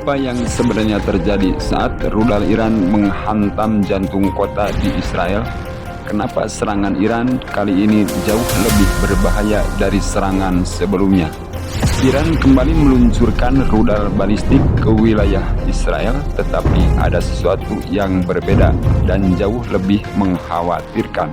Apa yang sebenarnya terjadi saat rudal Iran menghantam jantung kota di Israel? Kenapa serangan Iran kali ini jauh lebih berbahaya dari serangan sebelumnya? Iran kembali meluncurkan rudal balistik ke wilayah Israel, tetapi ada sesuatu yang berbeda dan jauh lebih mengkhawatirkan.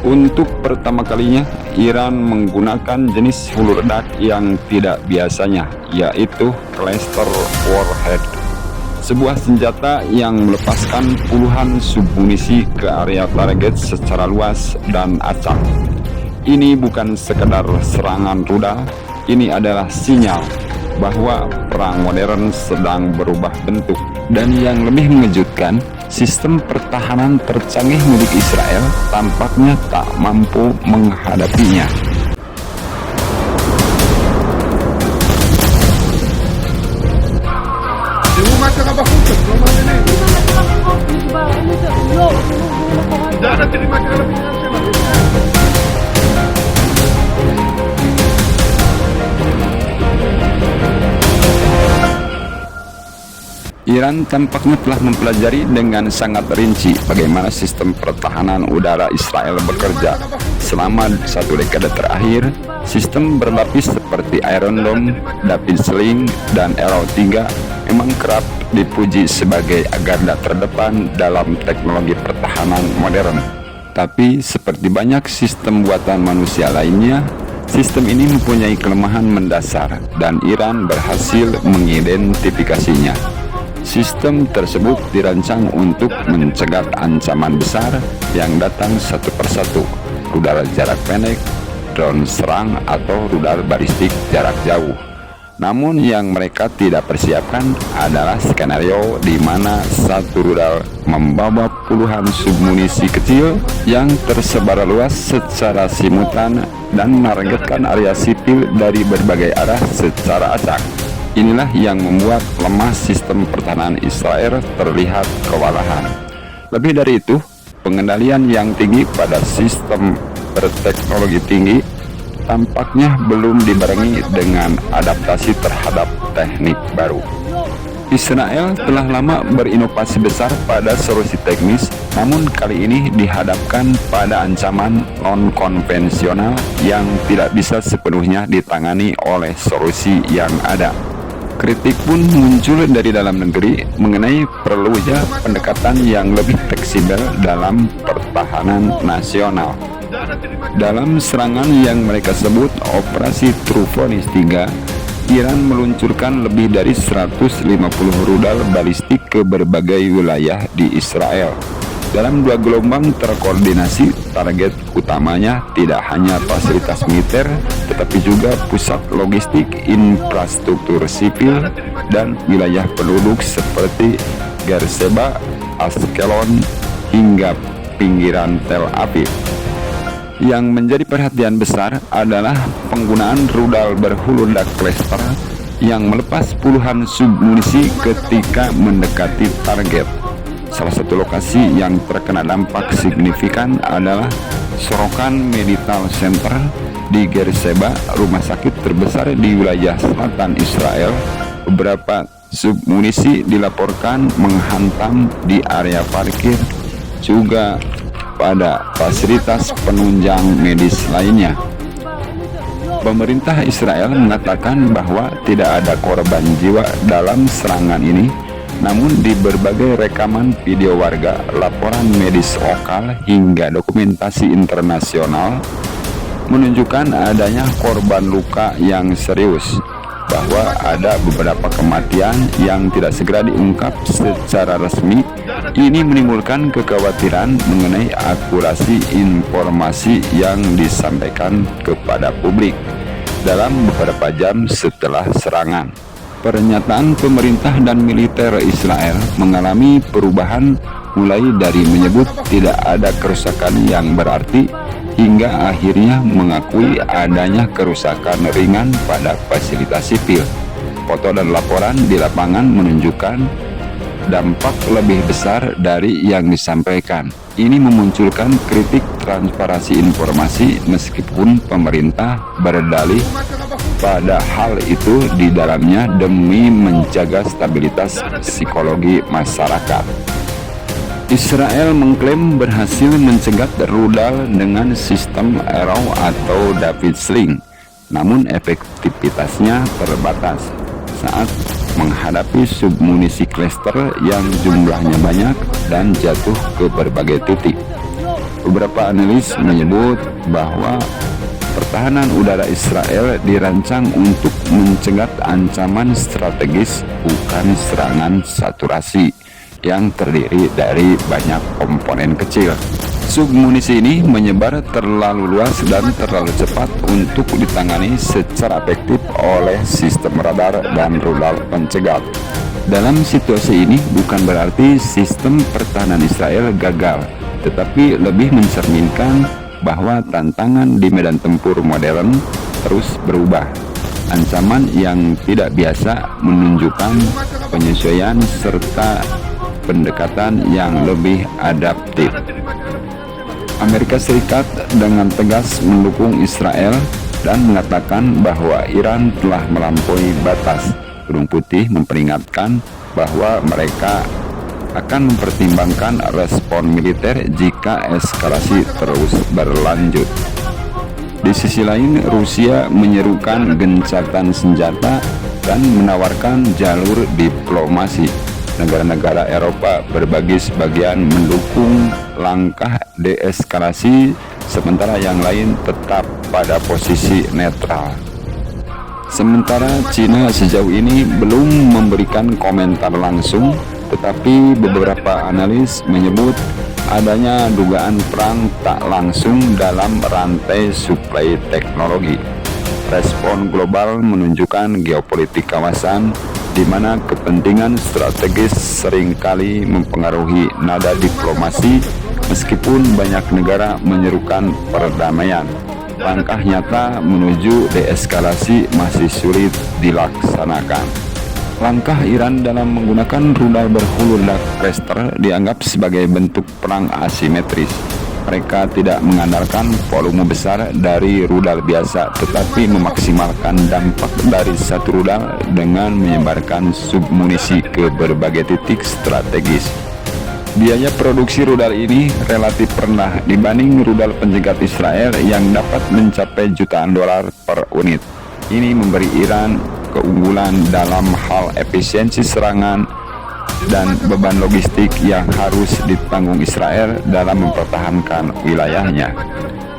Untuk pertama kalinya, Iran menggunakan jenis hulu ledak yang tidak biasanya, yaitu cluster warhead, sebuah senjata yang melepaskan puluhan submunisi ke area target secara luas dan acak. Ini bukan sekedar serangan rudal, ini adalah sinyal bahwa perang modern sedang berubah bentuk. Dan yang lebih mengejutkan, sistem pertahanan tercanggih milik Israel tampaknya tak mampu menghadapinya. Iran tampaknya telah mempelajari dengan sangat rinci bagaimana sistem pertahanan udara Israel bekerja. Selama 1 dekade terakhir, sistem berlapis seperti Iron Dome, David Sling, dan Arrow 3 memang kerap dipuji sebagai garda terdepan dalam teknologi pertahanan modern. Tapi seperti banyak sistem buatan manusia lainnya, sistem ini mempunyai kelemahan mendasar dan Iran berhasil mengidentifikasinya. Sistem tersebut dirancang untuk mencegat ancaman besar yang datang satu persatu: rudal jarak pendek, drone serang, atau rudal balistik jarak jauh. Namun yang mereka tidak persiapkan adalah skenario di mana satu rudal membawa puluhan submunisi kecil yang tersebar luas secara simultan dan menargetkan area sipil dari berbagai arah secara acak. Inilah yang membuat lemah sistem pertahanan Israel terlihat kewalahan. Lebih dari itu, pengendalian yang tinggi pada sistem berteknologi tinggi tampaknya belum dibarengi dengan adaptasi terhadap teknik baru. Israel telah lama berinovasi besar pada solusi teknis, namun kali ini dihadapkan pada ancaman non-konvensional yang tidak bisa sepenuhnya ditangani oleh solusi yang ada. Kritik pun muncul dari dalam negeri mengenai perlunya pendekatan yang lebih fleksibel dalam pertahanan nasional. Dalam serangan yang mereka sebut Operasi Trufonis 3, Iran meluncurkan lebih dari 150 rudal balistik ke berbagai wilayah di Israel. Dalam 2 gelombang terkoordinasi, target utamanya tidak hanya fasilitas militer, tetapi juga pusat logistik, infrastruktur sipil, dan wilayah penduduk seperti Beersheba, Ashkelon, hingga pinggiran Tel Aviv. Yang menjadi perhatian besar adalah penggunaan rudal berhulu ledak cluster yang melepas puluhan submunisi ketika mendekati target. Salah satu lokasi yang terkena dampak signifikan adalah Sorokan Medical Center di Beersheba, rumah sakit terbesar di wilayah selatan Israel. Beberapa submunisi dilaporkan menghantam di area parkir, juga pada fasilitas penunjang medis lainnya. Pemerintah Israel mengatakan bahwa tidak ada korban jiwa dalam serangan ini, namun di berbagai rekaman video warga, laporan medis lokal, hingga dokumentasi internasional menunjukkan adanya korban luka yang serius, bahwa ada beberapa kematian yang tidak segera diungkap secara resmi. Ini menimbulkan kekhawatiran mengenai akurasi informasi yang disampaikan kepada publik dalam beberapa jam setelah serangan. Pernyataan pemerintah dan militer Israel mengalami perubahan, mulai dari menyebut tidak ada kerusakan yang berarti hingga akhirnya mengakui adanya kerusakan ringan pada fasilitas sipil. Foto dan laporan di lapangan menunjukkan dampak lebih besar dari yang disampaikan. Ini memunculkan kritik transparansi informasi meskipun pemerintah berdalih pada hal itu di dalamnya demi menjaga stabilitas psikologi masyarakat. Israel mengklaim berhasil mencegat rudal dengan sistem Arrow atau David Sling, namun efektivitasnya terbatas saat menghadapi submunisi cluster yang jumlahnya banyak dan jatuh ke berbagai titik. Beberapa analis menyebut bahwa pertahanan udara Israel dirancang untuk mencegat ancaman strategis, bukan serangan saturasi yang terdiri dari banyak komponen kecil. Submunisi ini menyebar terlalu luas dan terlalu cepat untuk ditangani secara efektif oleh sistem radar dan rudal pencegat. Dalam situasi ini bukan berarti sistem pertahanan Israel gagal, tetapi lebih mencerminkan bahwa tantangan di medan tempur modern terus berubah. Ancaman yang tidak biasa menunjukkan penyesuaian serta pendekatan yang lebih adaptif. Amerika Serikat dengan tegas mendukung Israel dan mengatakan bahwa Iran telah melampaui batas. Gedung Putih memperingatkan bahwa mereka akan mempertimbangkan respon militer jika eskalasi terus berlanjut. Di sisi lain, Rusia menyerukan gencatan senjata dan menawarkan jalur diplomasi. Negara-negara Eropa berbagi sebagian mendukung langkah deeskalasi, sementara yang lain tetap pada posisi netral. Sementara Cina sejauh ini belum memberikan komentar langsung, tetapi beberapa analis menyebut adanya dugaan perang tak langsung dalam rantai suplai teknologi. Respon global menunjukkan geopolitik kawasan di mana kepentingan strategis seringkali mempengaruhi nada diplomasi. Meskipun banyak negara menyerukan perdamaian, langkah nyata menuju deeskalasi masih sulit dilaksanakan. Langkah Iran dalam menggunakan rudal berhulu ledak cluster dianggap sebagai bentuk perang asimetris. Mereka tidak mengandalkan volume besar dari rudal biasa, tetapi memaksimalkan dampak dari satu rudal dengan menyebarkan submunisi ke berbagai titik strategis. Biaya produksi rudal ini relatif rendah dibanding rudal pencegat Israel yang dapat mencapai jutaan dolar per unit. Ini memberi Iran keunggulan dalam hal efisiensi serangan dan beban logistik yang harus ditanggung Israel dalam mempertahankan wilayahnya.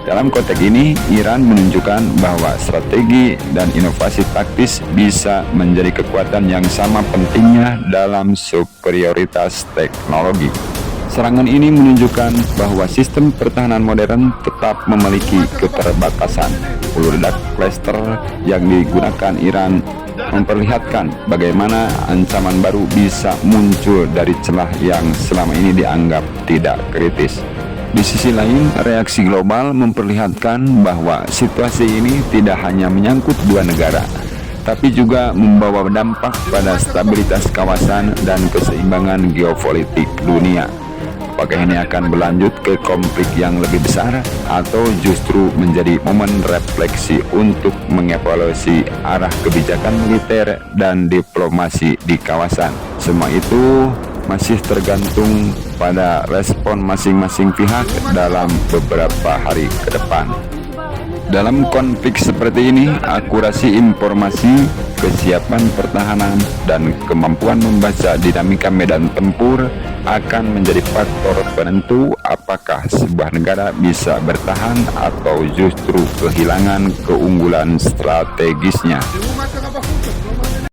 Dalam konteks ini, Iran menunjukkan bahwa strategi dan inovasi taktis bisa menjadi kekuatan yang sama pentingnya dalam superioritas teknologi. Serangan ini menunjukkan bahwa sistem pertahanan modern tetap memiliki keterbatasan. Hulu ledak cluster yang digunakan Iran memperlihatkan bagaimana ancaman baru bisa muncul dari celah yang selama ini dianggap tidak kritis. Di sisi lain, reaksi global memperlihatkan bahwa situasi ini tidak hanya menyangkut dua negara, tapi juga membawa dampak pada stabilitas kawasan dan keseimbangan geopolitik dunia. Apakah ini akan berlanjut ke konflik yang lebih besar atau justru menjadi momen refleksi untuk mengevaluasi arah kebijakan militer dan diplomasi di kawasan? Semua itu masih tergantung pada respon masing-masing pihak dalam beberapa hari ke depan. Dalam konflik seperti ini, akurasi informasi, kesiapan pertahanan, dan kemampuan membaca dinamika medan tempur akan menjadi faktor penentu apakah sebuah negara bisa bertahan atau justru kehilangan keunggulan strategisnya.